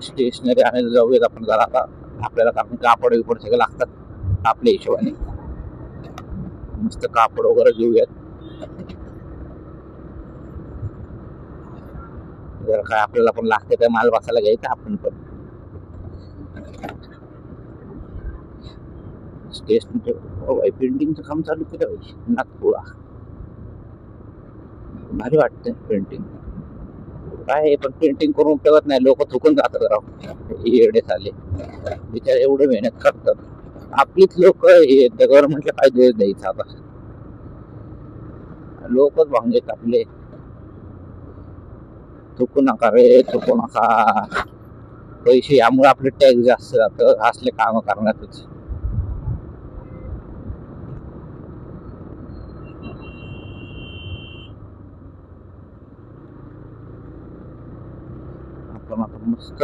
Stationery आणायला जाऊयात आपण जरा आता. आपल्याला कारण कापड बिपड सगळं लागतात आपल्या हिशोबाने. मस्त कापड वगैरे घेऊयात. जर काय आपल्याला पण लागते तर माल बसायला घ्यायचा आपण पण. स्टेशनरी पेंटिंगचं काम चालू केलं पाहिजे नागपुरा. भारी वाटतं पेंटिंग. काय पण पेंटिंग करून उपयोगात नाही. लोक थुकून जातात राव एवढे झाले बिचारे. एवढे मेहनत करतात. आपलीच लोक हे गव्हर्नमेंटला काय दोष द्यायचा आता. लोकच भांगेत आपले. थुकू नका रे, थुकू नका. पैसे यामुळे आपले टॅक्स जास्त जातं असले काम करण्यातच. आपण आता मस्त